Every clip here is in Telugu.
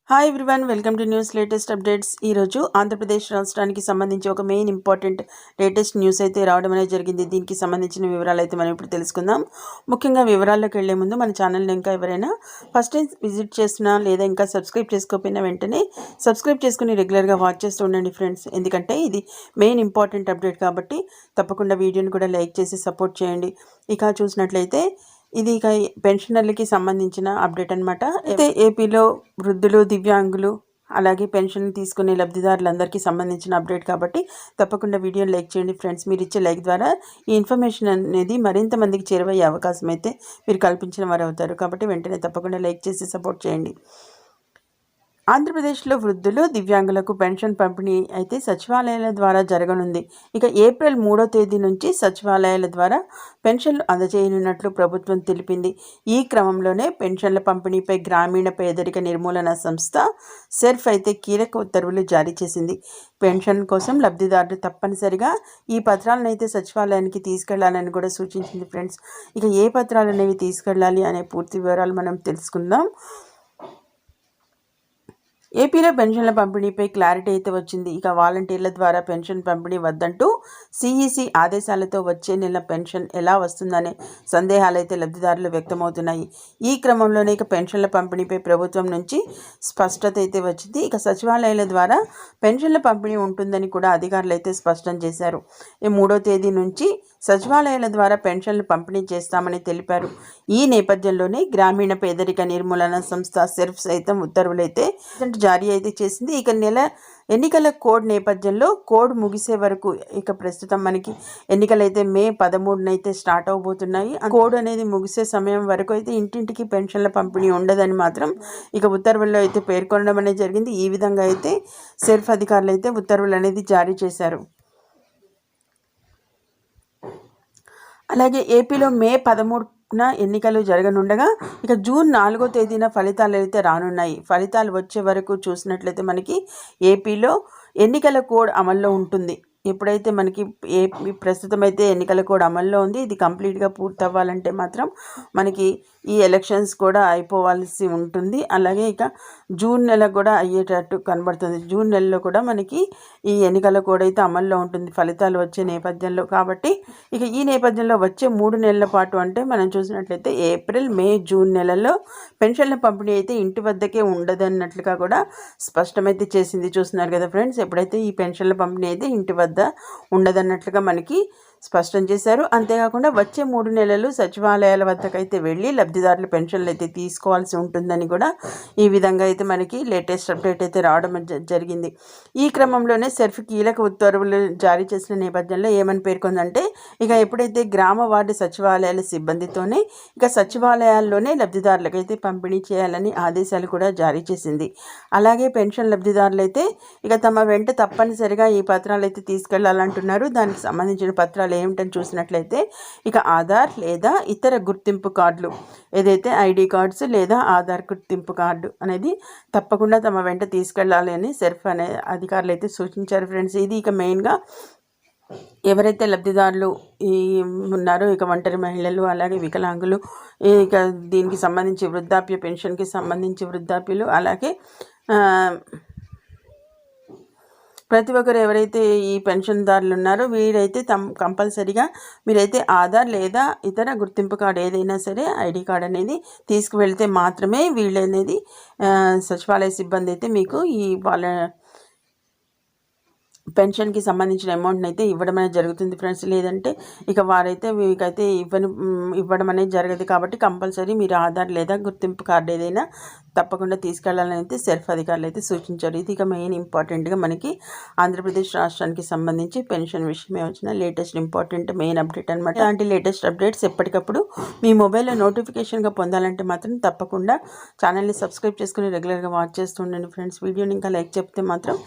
Hi everyone, welcome to news latest updates. ఈరోజు ఆంధ్రప్రదేశ్ రాష్ట్రానికి సంబంధించి ఒక మెయిన్ ఇంపార్టెంట్ లేటెస్ట్ న్యూస్ అయితే రావడం అనేది జరిగింది. దీనికి సంబంధించిన వివరాలు అయితే మనం ఇప్పుడు తెలుసుకుందాం. ముఖ్యంగా వివరాల్లోకి వెళ్లే ముందు మన ఛానల్ని ఇంకా ఎవరైనా ఫస్ట్ టైం విజిట్ చేస్తున్నా లేదా ఇంకా సబ్స్క్రైబ్ చేసుకోకపోయినా వెంటనే సబ్స్క్రైబ్ చేసుకుని రెగ్యులర్గా వాచ్ చేస్తూ ఉండండి ఫ్రెండ్స్. ఎందుకంటే ఇది మెయిన్ ఇంపార్టెంట్ అప్డేట్ కాబట్టి తప్పకుండా వీడియోని కూడా లైక్ చేసి సపోర్ట్ చేయండి. ఇక చూసినట్లయితే ఇది ఇక పెన్షనర్లకి సంబంధించిన అప్డేట్ అనమాట. అయితే ఏపీలో వృద్ధులు, దివ్యాంగులు అలాగే పెన్షన్ తీసుకునే లబ్ధిదారులందరికీ సంబంధించిన అప్డేట్ కాబట్టి తప్పకుండా వీడియోని లైక్ చేయండి ఫ్రెండ్స్. మీరు ఇచ్చే లైక్ ద్వారా ఈ ఇన్ఫర్మేషన్ అనేది మరింత మందికి చేరువయ్యే అవకాశం అయితే మీరు కల్పించిన వారు అవుతారు. కాబట్టి వెంటనే తప్పకుండా లైక్ చేసి సపోర్ట్ చేయండి. ఆంధ్రప్రదేశ్లో వృద్ధులు, దివ్యాంగులకు పెన్షన్ పంపిణీ అయితే సచివాలయాల ద్వారా జరగనుంది. ఇక ఏప్రిల్ 3వ తేదీ నుంచి సచివాలయాల ద్వారా పెన్షన్లు అందజేయనున్నట్లు ప్రభుత్వం తెలిపింది. ఈ క్రమంలోనే పెన్షన్ల పంపిణీపై గ్రామీణ పేదరిక నిర్మూలన సంస్థ సెర్ఫ్ అయితే కీలక ఉత్తర్వులు జారీ చేసింది. పెన్షన్ కోసం లబ్ధిదారులు తప్పనిసరిగా ఈ పత్రాలను అయితే సచివాలయానికి తీసుకెళ్లాలని కూడా సూచించింది ఫ్రెండ్స్. ఇక ఏ పత్రాలు అనేవి తీసుకెళ్ళాలి అనే పూర్తి వివరాలు మనం తెలుసుకుందాం. ఏపీలో పెన్షన్ల పంపిణీపై క్లారిటీ అయితే వచ్చింది. ఇక వాలంటీర్ల ద్వారా పెన్షన్ పంపిణీ వద్దంటూ సిఈసి ఆదేశాలతో వచ్చే నెల పెన్షన్ ఎలా వస్తుందనే సందేహాలు అయితే లబ్ధిదారులు వ్యక్తమవుతున్నాయి. ఈ క్రమంలోనే ఇక పెన్షన్ల పంపిణీపై ప్రభుత్వం నుంచి స్పష్టత అయితే వచ్చింది. ఇక సచివాలయాల ద్వారా పెన్షన్ల పంపిణీ ఉంటుందని కూడా అధికారులు అయితే స్పష్టం చేశారు. ఈ 3వ తేదీ నుంచి సచివాలయాల ద్వారా పెన్షన్లు పంపిణీ చేస్తామని తెలిపారు. ఈ నేపథ్యంలోనే గ్రామీణ పేదరిక నిర్మూలన సంస్థ సెర్ఫ్ సైతం ఉత్తర్వులైతే జారీ అయితే చేసింది. ఇక ఎన్నికల కోడ్ నేపథ్యంలో కోడ్ ముగిసే వరకు ఇక ప్రస్తుతం మనకి ఎన్నికలైతే మే 13న అయితే స్టార్ట్ అవబోతున్నాయి. కోడ్ అనేది ముగిసే సమయం వరకు అయితే ఇంటింటికి పెన్షన్ల పంపిణీ ఉండదని మాత్రం ఇక ఉత్తర్వుల్లో అయితే పేర్కొనడం అనేది జరిగింది. ఈ విధంగా అయితే సెర్ఫ్ అధికారులు అయితే ఉత్తర్వులు అనేది జారీ చేశారు. అలాగే ఏపీలో మే 13న ఎన్నికలు జరగనుండగా ఇక జూన్ 4వ తేదీన ఫలితాలు అయితే రానున్నాయి. ఫలితాలు వచ్చే వరకు చూసినట్లయితే మనకి ఏపీలో ఎన్నికల కోడ్ అమల్లో ఉంటుంది. ఎప్పుడైతే మనకి ప్రస్తుతం అయితే ఎన్నికల కోడ్ అమల్లో ఉంది. ఇది కంప్లీట్గా పూర్తి అవ్వాలంటే మాత్రం మనకి ఈ ఎలక్షన్స్ కూడా అయిపోవాల్సి ఉంటుంది. అలాగే ఇక జూన్ నెల కూడా అయ్యేటట్టు కనబడుతుంది. జూన్ నెలలో కూడా మనకి ఈ ఎన్నికల కోడ్ అయితే అమల్లో ఉంటుంది ఫలితాలు వచ్చే నేపథ్యంలో. కాబట్టి ఇక ఈ నేపథ్యంలో వచ్చే 3 నెలల పాటు అంటే మనం చూసినట్లయితే ఏప్రిల్, మే, జూన్ నెలల్లో పెన్షన్ల పంపిణీ అయితే ఇంటి వద్దకే ఉండదన్నట్లుగా కూడా స్పష్టమైతే చేసింది. చూస్తున్నారు కదా ఫ్రెండ్స్, ఎప్పుడైతే ఈ పెన్షన్ల పంపిణీ అయితే ఇంటి వద్ద ఉండదన్నట్లుగా మనకి స్పష్టం చేశారు. అంతేకాకుండా వచ్చే 3 నెలలు సచివాలయాల వద్దకైతే వెళ్ళి లబ్ధిదారుల పెన్షన్లు అయితే తీసుకోవాల్సి ఉంటుందని కూడా ఈ విధంగా అయితే మనకి లేటెస్ట్ అప్డేట్ అయితే రావడం జరిగింది. ఈ క్రమంలోనే సెర్ఫ్ కీలక ఉత్తర్వులు జారీ చేసిన నేపథ్యంలో ఏమని పేర్కొందంటే ఇక ఎప్పుడైతే గ్రామ వార్డు సచివాలయాల సిబ్బందితోనే ఇక సచివాలయాల్లోనే లబ్ధిదారులకైతే పంపిణీ చేయాలని ఆదేశాలు కూడా జారీ చేసింది. అలాగే పెన్షన్ లబ్ధిదారులు అయితే ఇక తమ వెంట తప్పనిసరిగా ఈ పత్రాలు అయితే తీసుకెళ్లాలంటున్నారు. దానికి సంబంధించిన పత్రాలు ఏమిటని చూసినట్లయితే ఇక ఆధార్ లేదా ఇతర గుర్తింపు కార్డులు, ఏదైతే ఐడి కార్డ్స్ లేదా ఆధార్ గుర్తింపు కార్డు అనేది తప్పకుండా తమ వెంట తీసుకెళ్ళాలి అని సెర్ఫ్ అనే అధికారులు అయితే సూచించారు ఫ్రెండ్స్. ఇది ఇక మెయిన్గా ఎవరైతే లబ్ధిదారులు ఉన్నారో ఇక ఒంటరి మహిళలు అలాగే వికలాంగులు, ఇక దీనికి సంబంధించి వృద్ధాప్య పెన్షన్కి సంబంధించి వృద్ధాప్యులు అలాగే ప్రతి ఒక్కరు ఎవరైతే ఈ పెన్షన్దారులు ఉన్నారో వీరైతే కంపల్సరీగా మీరైతే ఆధార్ లేదా ఇతర గుర్తింపు కార్డు ఏదైనా సరే ఐడి కార్డు అనేది తీసుకువెళ్తే మాత్రమే వీళ్ళనేది సచివాలయ సిబ్బంది అయితే మీకు ఈ వాళ్ళ పెన్షన్కి సంబంధించిన అమౌంట్ని అయితే ఇవ్వడం అనేది జరుగుతుంది ఫ్రెండ్స్. లేదంటే ఇక వారైతే మీకైతే ఇవ్వడం అనేది జరగదు. కాబట్టి కంపల్సరీ మీరు ఆధార్ లేదా గుర్తింపు కార్డు ఏదైనా తప్పకుండా తీసుకెళ్లాలని అయితే సెర్ఫ్ అధికారులు అయితే సూచించారు. ఇది ఇక మెయిన్ ఇంపార్టెంట్గా మనకి ఆంధ్రప్రదేశ్ రాష్ట్రానికి సంబంధించి పెన్షన్ విషయమే వచ్చిన లేటెస్ట్ ఇంపార్టెంట్ మెయిన్ అప్డేట్ అనమాట. ఇలాంటి లేటెస్ట్ అప్డేట్స్ ఎప్పటికప్పుడు మీ మొబైల్లో నోటిఫికేషన్గా పొందాలంటే మాత్రం తప్పకుండా ఛానల్ని సబ్స్క్రైబ్ చేసుకుని రెగ్యులర్గా వాచ్ చేస్తుండండి ఫ్రెండ్స్. వీడియోని ఇంకా లైక్ చెప్తే మాత్రం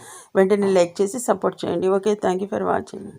వెంటనే లైక్ చేసి సపోర్ట్ చేయండి. Okay, thank you for watching.